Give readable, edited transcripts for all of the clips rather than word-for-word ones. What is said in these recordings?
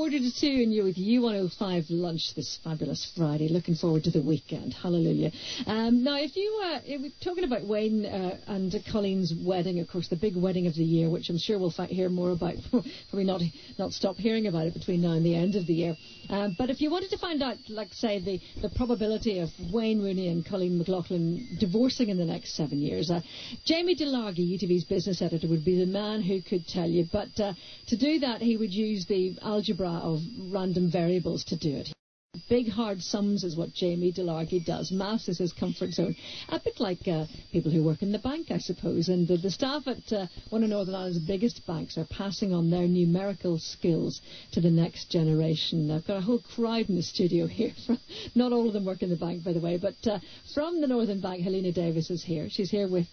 1:45, and you're with U105 lunch this fabulous Friday. Looking forward to the weekend. Hallelujah. Now, if we're talking about Wayne and Colleen's wedding, of course, the big wedding of the year, which I'm sure we'll hear more about, probably not stop hearing about it between now and the end of the year. But if you wanted to find out, like, say, the probability of Wayne Rooney and Colleen McLaughlin divorcing in the next 7 years, Jamie DeLargy, UTV's business editor, would be the man who could tell you. But to do that, he would use the algebra of random variables to do it. Big hard sums is what Jamie DeLargy does. Maths is his comfort zone. A bit like people who work in the bank, I suppose. And the staff at one of Northern Ireland's biggest banks are passing on their numerical skills to the next generation. I've got a whole crowd in the studio here. Not all of them work in the bank, by the way. But from the Northern Bank, Helena Davis is here. She's here with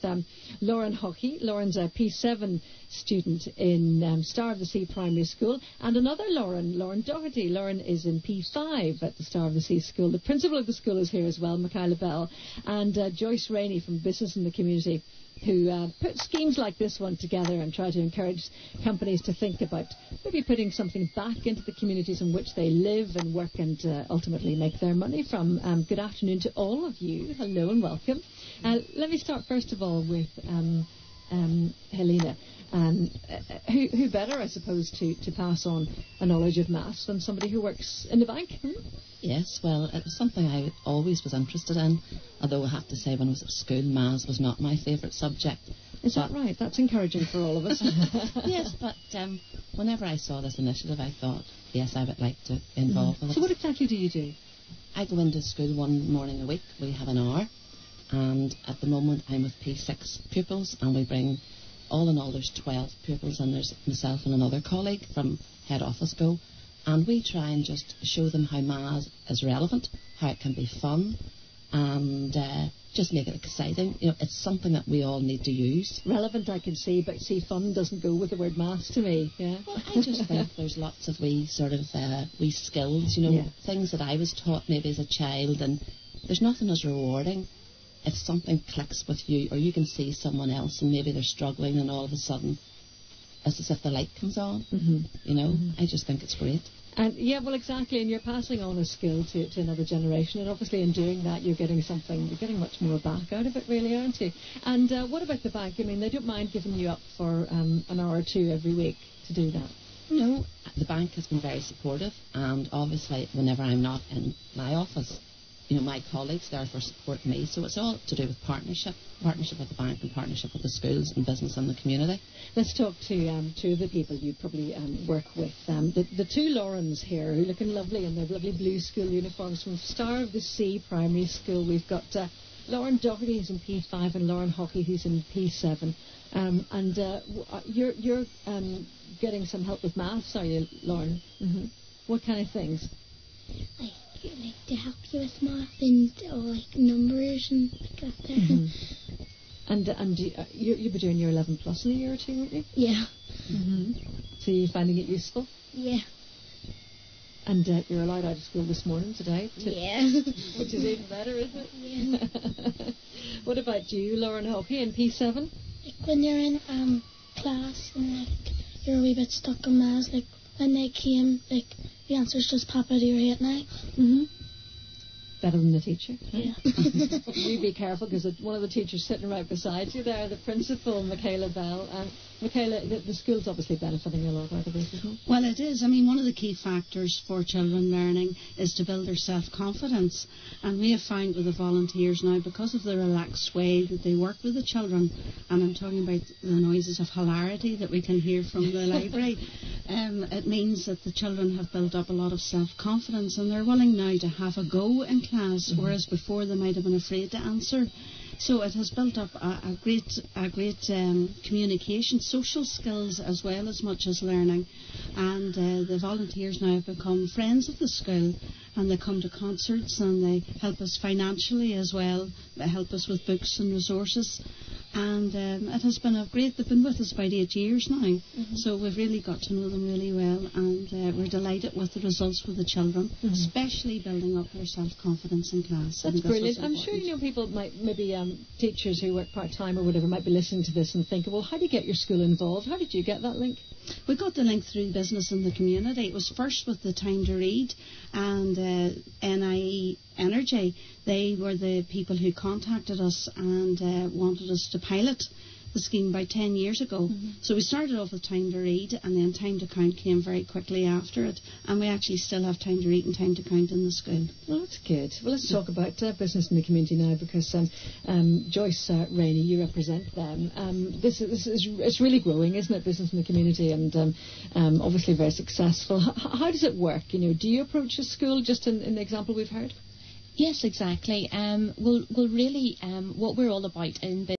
Lauren Hockey. Lauren's a P7 student in Star of the Sea Primary School. And another Lauren Doherty. Lauren is in P5 at the Star of the Sea School. The principal of the school is here as well, Michaela Bell, and Joyce Rainey from Business in the Community, who put schemes like this one together and try to encourage companies to think about maybe putting something back into the communities in which they live and work and ultimately make their money from. Good afternoon to all of you. Hello and welcome. Let me start first of all with Helena. Who better, I suppose, to pass on a knowledge of maths than somebody who works in the bank? Yes, well, it was something I always was interested in, although I have to say when I was at school, maths was not my favourite subject. Is that right? That's encouraging for all of us. Yes, but whenever I saw this initiative, I thought, yes, I would like to involve with it. So what exactly do you do? I go into school one morning a week. We have an hour, and at the moment I'm with P6 pupils, and we bring... All in all, there's 12 pupils, and there's myself and another colleague from head office go, and we try and just show them how maths is relevant, how it can be fun, and just make it exciting. You know, it's something that we all need to use. Relevant, I can see, but see, fun doesn't go with the word maths to me. Yeah. Well, I just think there's lots of wee skills, you know, things that I was taught maybe as a child, and there's nothing as rewarding if something clicks with you, or you can see someone else and maybe they're struggling, and all of a sudden it's as if the light comes on. You know, I just think it's great. And yeah, well, exactly, and you're passing on a skill to another generation, and obviously in doing that you're getting much more back out of it, really, aren't you? And what about the bank? I mean, they don't mind giving you up for an hour or two every week to do that. No, the bank has been very supportive, and obviously whenever I'm not in my office, you know, my colleagues therefore support me, so it's all to do with partnership with the bank and partnership with the schools and business and the community. Let's talk to two of the people you probably work with. The two Laurens here, who are looking lovely in their lovely blue school uniforms from Star of the Sea Primary School. We've got Lauren Doherty, who's in P5, and Lauren Hockey, who's in P7. You're getting some help with maths, are you, Lauren? What kind of things? Like to help you with math and like numbers and like that. And you'll be doing your 11 plus in a year or two, won't you? Yeah. So you're finding it useful? Yeah. And you're allowed out of school this morning today? Yeah. Which is even better, isn't it? Yeah. What about you, Lauren Hockey, in P7? Like when you're in class and like you're a wee bit stuck on maths, like when they came, like the answers just pop out of your head now. Better than the teacher. Yeah. You be careful, because one of the teachers sitting right beside you there, the principal, Michaela Bell. Michaela, the school's obviously benefiting a lot out of this, isn't it? Well, it is. I mean, one of the key factors for children learning is to build their self-confidence. And we have found with the volunteers now, because of the relaxed way that they work with the children, and I'm talking about the noises of hilarity that we can hear from the library, it means that the children have built up a lot of self-confidence, and they're willing now to have a go in class, whereas before they might have been afraid to answer. So it has built up a great communication, social skills as well as much as learning. And the volunteers now have become friends of the school, and they come to concerts and they help us financially as well. They help us with books and resources. And it has been they've been with us about 8 years now. So we've really got to know them really well, and we're delighted with the results for the children, especially building up their self-confidence in class. That's brilliant. I'm sure people might, maybe teachers who work part-time or whatever might be listening to this and think, well, how do you get your school involved? How did you get that link? We got the link through business in the community. It was first with the Time to Read and NIE Energy. They were the people who contacted us and wanted us to pilot the scheme about 10 years ago. So we started off with Time to Read, and then Time to Count came very quickly after it, and we actually still have Time to Read and Time to Count in the school. Well, that's good. Well, let's talk about business in the community now, because Joyce Rainey, you represent them. This is it's really growing, isn't it, business in the community, and obviously very successful. How does it work? Do you approach a school, just in the example we've heard? Yes, exactly. Well, really, what we're all about in